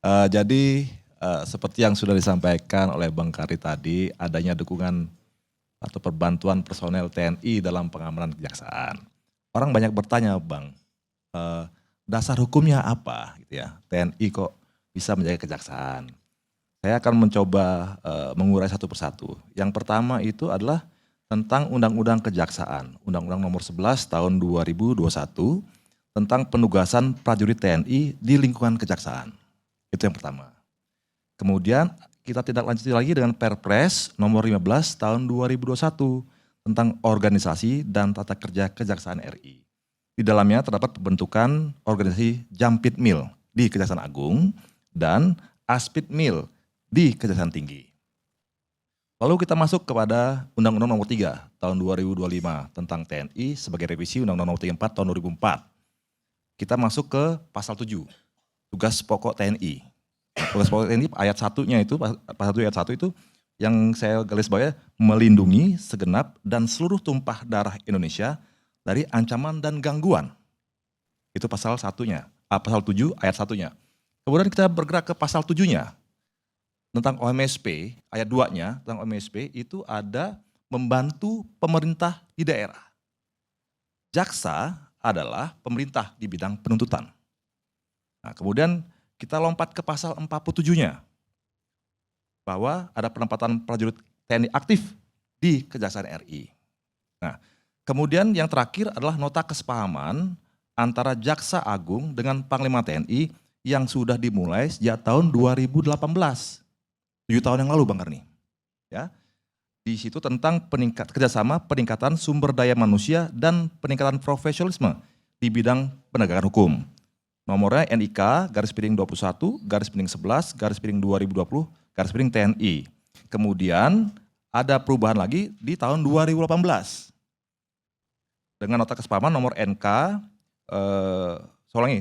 Jadi seperti yang sudah disampaikan oleh Bang Kari tadi, adanya dukungan atau perbantuan personel TNI dalam pengamanan kejaksaan. Orang banyak bertanya, Bang, eh, dasar hukumnya apa gitu ya? TNI kok bisa menjaga kejaksaan? Saya akan mencoba mengurai satu persatu. Yang pertama itu adalah tentang Undang-Undang Kejaksaan, Undang-Undang Nomor 11 Tahun 2021 tentang penugasan prajurit TNI di lingkungan kejaksaan. Itu yang pertama. Kemudian kita tidak lanjuti lagi dengan Perpres Nomor 15 Tahun 2021 tentang organisasi dan tata kerja Kejaksaan RI. Di dalamnya terdapat pembentukan organisasi Jampitmil di Kejaksaan Agung dan Aspitmil di Kejaksaan Tinggi. Lalu kita masuk kepada Undang-Undang Nomor 3 Tahun 2025 tentang TNI sebagai revisi Undang-Undang Nomor 34 Tahun 2004. Kita masuk ke pasal 7, tugas pokok TNI. Tugas pokok TNI ayat 1-nya itu, pasal 1 ayat 1 itu yang saya garis bawahi, melindungi segenap dan seluruh tumpah darah Indonesia dari ancaman dan gangguan. Itu pasal 1-nya, pasal 7 ayat 1-nya. Kemudian kita bergerak ke pasal 7-nya. Tentang OMSP, ayat 2-nya tentang OMSP itu ada membantu pemerintah di daerah. Jaksa adalah pemerintah di bidang penuntutan. Nah, kemudian kita lompat ke pasal 47-nya. Bahwa ada penempatan prajurit TNI aktif di Kejaksaan RI. Nah, kemudian yang terakhir adalah nota kesepahaman antara Jaksa Agung dengan Panglima TNI yang sudah dimulai sejak tahun 2018. 7 tahun yang lalu, Bang Karni. Ya. Di situ tentang kerjasama peningkatan sumber daya manusia dan peningkatan profesionalisme di bidang penegakan hukum. Nomornya NIK /21/11/2020 TNI. Kemudian ada perubahan lagi di tahun 2018. Dengan nota kesepahaman nomor NK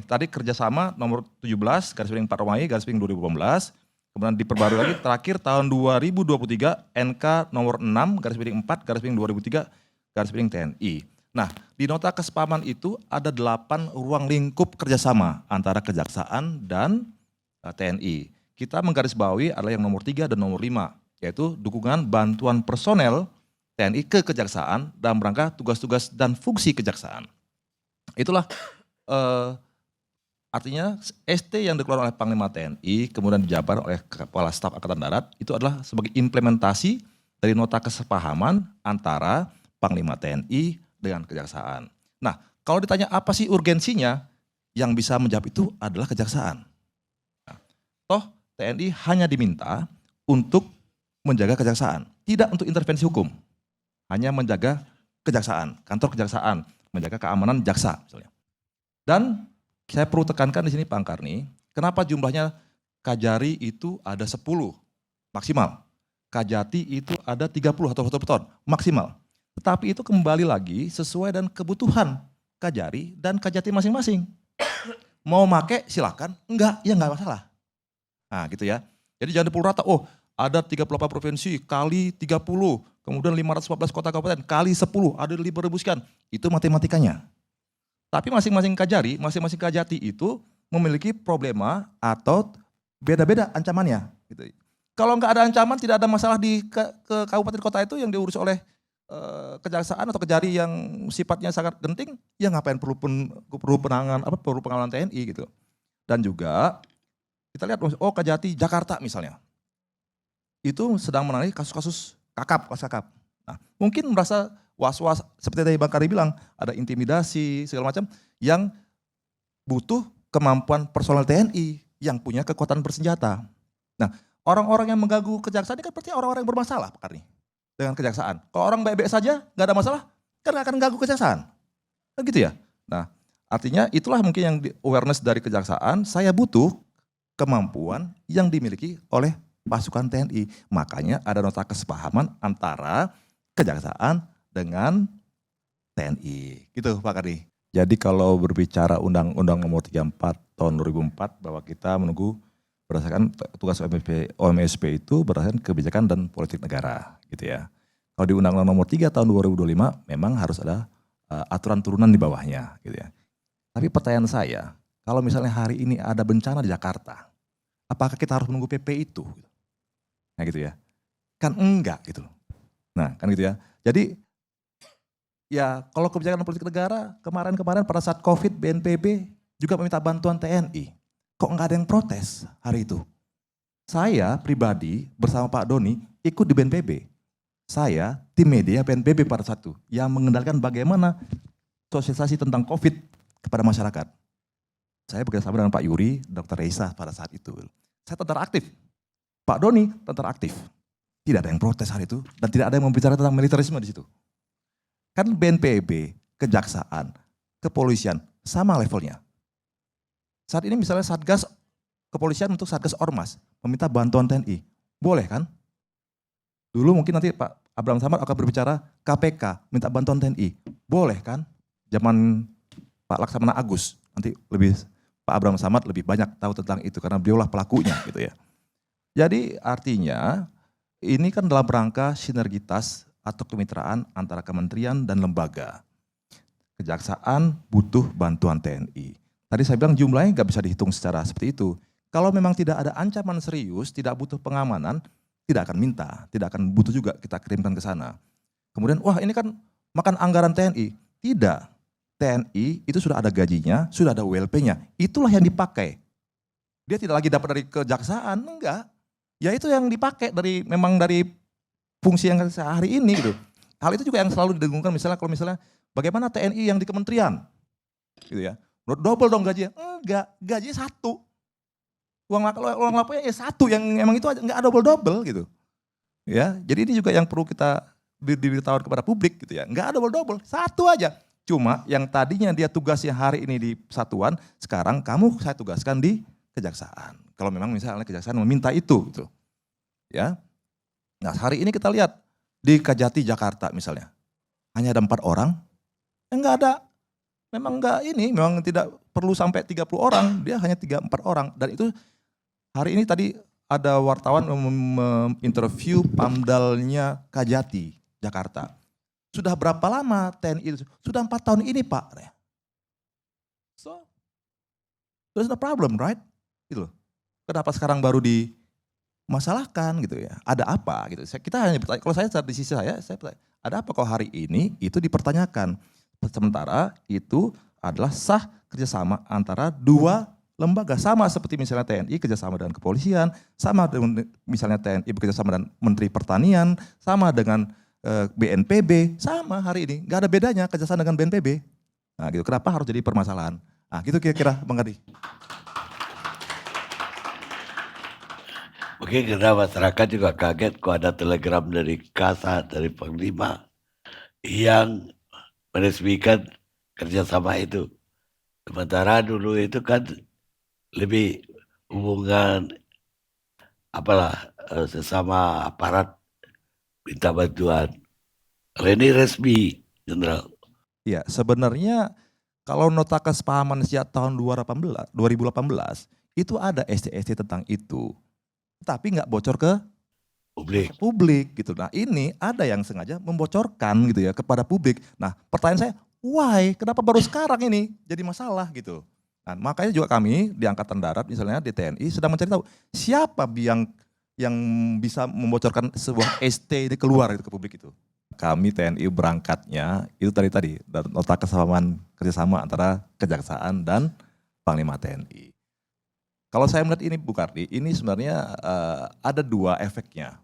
tadi kerjasama nomor 17/4/2018. Kemudian diperbarui lagi terakhir tahun 2023 NK nomor 6/4/2003 TNI. Di nota kesepahaman itu ada 8 ruang lingkup kerjasama antara kejaksaan dan TNI. Kita menggarisbawahi adalah yang nomor 3 dan nomor 5, yaitu dukungan bantuan personel TNI ke kejaksaan dalam rangka tugas-tugas dan fungsi kejaksaan. Itulah artinya ST yang dikeluarkan oleh Panglima TNI kemudian dijabar oleh Kepala Staf Angkatan Darat itu adalah sebagai implementasi dari nota kesepahaman antara Panglima TNI dengan kejaksaan. Nah, kalau ditanya apa sih urgensinya, yang bisa menjawab itu adalah kejaksaan. Nah, toh TNI hanya diminta untuk menjaga kejaksaan, tidak untuk intervensi hukum. Hanya menjaga kejaksaan, kantor kejaksaan, menjaga keamanan jaksa misalnya. Dan saya perlu tekankan di sini Pak Karni, kenapa jumlahnya Kajari itu ada 10 maksimal. Kajati itu ada 30 atau 1 ton maksimal. Tetapi itu kembali lagi sesuai dengan kebutuhan Kajari dan Kajati masing-masing. Mau make silakan, enggak, ya enggak masalah. Nah gitu ya. Jadi jangan dipukul rata, oh ada 38 provinsi kali 30, kemudian 514 kota kabupaten kali 10, ada 5.000 sekian. Itu matematikanya. Tapi masing-masing Kajari, masing-masing Kajati itu memiliki problema atau beda-beda ancamannya. Gitu. Kalau nggak ada ancaman, tidak ada masalah di kabupaten kota itu yang diurus oleh kejaksaan atau Kejari yang sifatnya sangat genting, ya ngapain perlu pengawalan TNI gitu. Dan juga kita lihat, oh Kajati Jakarta misalnya, itu sedang menangani kasus-kasus kakap. Nah, mungkin merasa was-was seperti tadi Bang Kari bilang, ada intimidasi segala macam yang butuh kemampuan personel TNI yang punya kekuatan bersenjata. Nah, orang-orang yang mengganggu kejaksaan ini kan berarti orang-orang yang bermasalah Pak Kari dengan kejaksaan. Kalau orang baik-baik saja nggak ada masalah, kan nggak akan mengganggu kejaksaan. Kan gitu ya. Nah, artinya itulah mungkin yang awareness dari kejaksaan, saya butuh kemampuan yang dimiliki oleh pasukan TNI. Makanya ada nota kesepahaman antara kejaksaan dengan TNI, gitu Pak Karni. Jadi kalau berbicara Undang-Undang Nomor 34 Tahun 2004 bahwa kita menunggu berdasarkan tugas OMSP itu berdasarkan kebijakan dan politik negara, gitu ya. Kalau di Undang-Undang Nomor 3 Tahun 2025 memang harus ada aturan turunan di bawahnya, gitu ya. Tapi pertanyaan saya, kalau misalnya hari ini ada bencana di Jakarta, apakah kita harus menunggu PP itu? Nah gitu ya. Kan enggak gitu. Nah kan gitu ya. Jadi ya kalau kebijakan politik negara kemarin-kemarin pada saat COVID BNPB juga meminta bantuan TNI. Kok enggak ada yang protes hari itu? Saya pribadi bersama Pak Doni ikut di BNPB. Saya tim media BNPB pada saat itu yang mengendalikan bagaimana sosialisasi tentang COVID kepada masyarakat. Saya bekerjasama dengan Pak Yuri, Dr. Reisa pada saat itu. Saya tentara aktif. Pak Doni tentara aktif. Tidak ada yang protes hari itu dan tidak ada yang membicarakan tentang militerisme di situ. Kan BNPB, kejaksaan, kepolisian sama levelnya. Saat ini misalnya Satgas kepolisian untuk Satgas Ormas meminta bantuan TNI. Boleh kan? Dulu mungkin nanti Pak Abraham Samad akan berbicara KPK minta bantuan TNI. Boleh kan? Zaman Pak Laksamana Agus. Nanti lebih Pak Abraham Samad lebih banyak tahu tentang itu karena beliaulah pelakunya gitu ya. Jadi artinya ini kan dalam rangka sinergitas atau kemitraan antara kementerian dan lembaga. Kejaksaan butuh bantuan TNI. Tadi saya bilang jumlahnya nggak bisa dihitung secara seperti itu. Kalau memang tidak ada ancaman serius, tidak butuh pengamanan, tidak akan minta, tidak akan butuh juga kita kirimkan ke sana. Kemudian, wah ini kan makan anggaran TNI. Tidak, TNI itu sudah ada gajinya, sudah ada ULP-nya. Itulah yang dipakai. Dia tidak lagi dapat dari kejaksaan, enggak. Ya itu yang dipakai memang dari fungsi yang sehari ini gitu. Hal itu juga yang selalu didengungkan misalnya kalau misalnya bagaimana TNI yang di kementerian gitu ya. Double dong gajinya. Enggak, gajinya satu. Uang laponya ya satu yang emang itu aja enggak double gitu. Ya, jadi ini juga yang perlu kita diberitahukan kepada publik gitu ya. Enggak double, satu aja. Cuma yang tadinya dia tugasnya hari ini di satuan, sekarang kamu saya tugaskan di kejaksaan. Kalau memang misalnya kejaksaan meminta itu gitu. Ya. Nah, hari ini kita lihat di Kajati Jakarta misalnya. Hanya ada 4 orang. Enggak ada. Memang tidak perlu sampai 30 orang, dia hanya 3-4 orang. Dan itu hari ini tadi ada wartawan menginterview Pamdalnya Kajati Jakarta. Sudah berapa lama TNI itu? Sudah 4 tahun ini Pak. So, there's no problem, right? Gitu loh. Kenapa sekarang baru dimasalahkan gitu ya? Ada apa gitu? Kita hanya bertanya, kalau saya di sisi saya bertanya, ada apa kok hari ini itu dipertanyakan? Sementara itu adalah sah kerjasama antara dua lembaga. Sama seperti misalnya TNI kerjasama dengan kepolisian, sama dengan misalnya TNI bekerjasama dengan Menteri Pertanian, sama dengan BNPB, sama hari ini. Nggak ada bedanya kerjasama dengan BNPB. Nah gitu, kenapa harus jadi permasalahan? Nah gitu kira-kira Bang Adi. Mungkin karena masyarakat juga kaget kok ada telegram dari Kasat, dari Panglima yang meresmikan kerjasama itu. Sementara dulu itu kan lebih hubungan sesama aparat minta bantuan. Kalau ini resmi, Jenderal. Ya sebenarnya kalau nota kesepahaman sejak tahun 2018 itu ada SC tentang itu. Tapi nggak bocor ke publik gitu. Nah ini ada yang sengaja membocorkan gitu ya kepada publik. Nah pertanyaan saya, why? Kenapa baru sekarang ini jadi masalah gitu? Nah makanya juga kami di Angkatan Darat misalnya di TNI sedang mencari tahu siapa yang bisa membocorkan sebuah ST ini keluar gitu ke publik itu. Kami TNI berangkatnya itu tadi nota kesepahaman kerjasama antara Kejaksaan dan Panglima TNI. Kalau saya melihat ini Bu Kardi, ini sebenarnya ada 2 efeknya.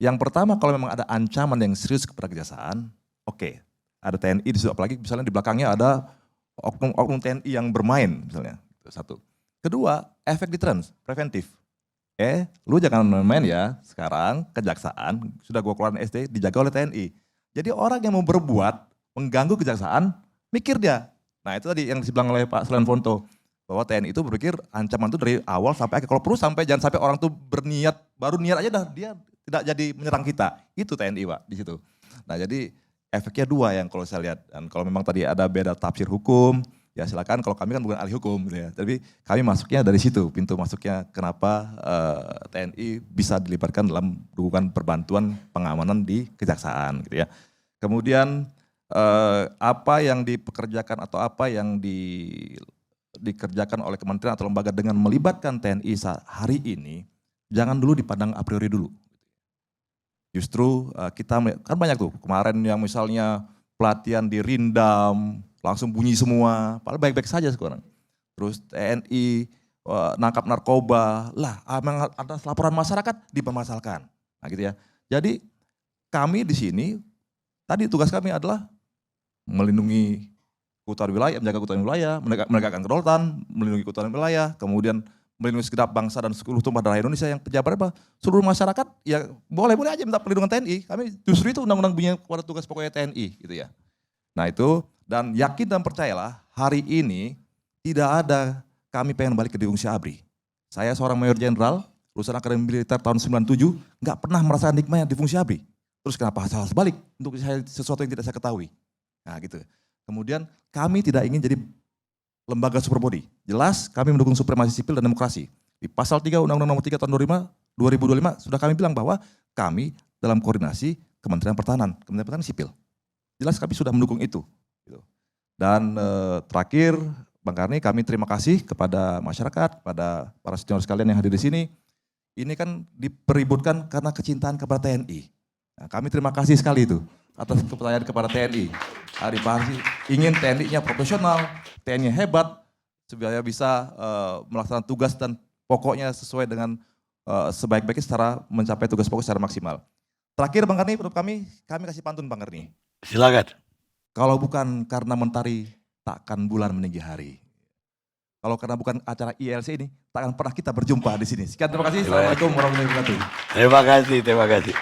Yang pertama kalau memang ada ancaman yang serius kepada kejaksaan, oke, ada TNI di situ, apalagi misalnya di belakangnya ada oknum TNI yang bermain misalnya, itu satu. Kedua, efek deterrence, preventif. Lu jangan main-main ya, sekarang kejaksaan, sudah gua keluarin SD, dijaga oleh TNI. Jadi orang yang mau berbuat, mengganggu kejaksaan, mikir dia. Nah itu tadi yang dibilang oleh Pak Selain Fonto, bahwa TNI itu berpikir ancaman itu dari awal sampai akhir. Kalau perlu jangan sampai orang tuh berniat, baru niat aja dah dia tidak jadi menyerang kita. Itu TNI Pak di situ. Nah jadi efeknya 2 yang kalau saya lihat. Dan kalau memang tadi ada beda tafsir hukum, ya silakan, kalau kami kan bukan ahli hukum gitu ya. Tapi kami masuknya dari situ, pintu masuknya kenapa TNI bisa dilibatkan dalam dukungan perbantuan pengamanan di kejaksaan gitu ya. Kemudian apa yang dipekerjakan atau apa yang dikerjakan oleh kementerian atau lembaga dengan melibatkan TNI saat hari ini, jangan dulu dipandang a priori dulu. Justru kita kan banyak tuh kemarin yang misalnya pelatihan di Rindam langsung bunyi semua, padahal baik-baik saja sekarang. Terus TNI nangkap narkoba, lah ada laporan masyarakat dipermasalahkan. Nah gitu ya. Jadi kami di sini tadi tugas kami adalah melindungi keutuhan wilayah, menjaga keutuhan wilayah, menegakkan kedaulatan, melindungi keutuhan wilayah, kemudian melindungi segenap bangsa dan seluruh tumpah darah Indonesia yang pejabat apa seluruh masyarakat ya boleh aja minta perlindungan TNI. Kami justru itu undang-undang bunyi kepada tugas pokoknya TNI gitu ya. Nah itu dan yakin dan percayalah hari ini tidak ada kami pengen balik ke fungsi ABRI. Saya seorang mayor jenderal lulusan Akademi Militer tahun 97 nggak pernah merasakan nikmatnya di fungsi ABRI. Terus kenapa harus balik untuk sesuatu yang tidak saya ketahui. Nah gitu. Kemudian kami tidak ingin jadi lembaga superbody. Jelas kami mendukung supremasi sipil dan demokrasi. Di pasal 3 Undang-Undang Nomor 3 Tahun 2025 sudah kami bilang bahwa kami dalam koordinasi Kementerian Pertahanan Sipil. Jelas kami sudah mendukung itu. Dan terakhir Bang Karni, kami terima kasih kepada masyarakat, kepada para senior sekalian yang hadir di sini. Ini kan dipeributkan karena kecintaan kepada TNI. Nah, kami terima kasih sekali itu atas kepercayaan kepada TNI. Hari Pak ingin TNI-nya profesional, TNI hebat, supaya bisa melaksanakan tugas dan pokoknya sesuai dengan sebaik-baiknya secara mencapai tugas pokok secara maksimal. Terakhir Bang Karni, menurut kami kasih pantun Bang Karni. Silakan. Kalau bukan karena mentari, takkan bulan meninggi hari. Kalau karena bukan acara ILC ini, takkan pernah kita berjumpa di sini. Sekian terima kasih. Assalamualaikum warahmatullahi wabarakatuh. Terima kasih.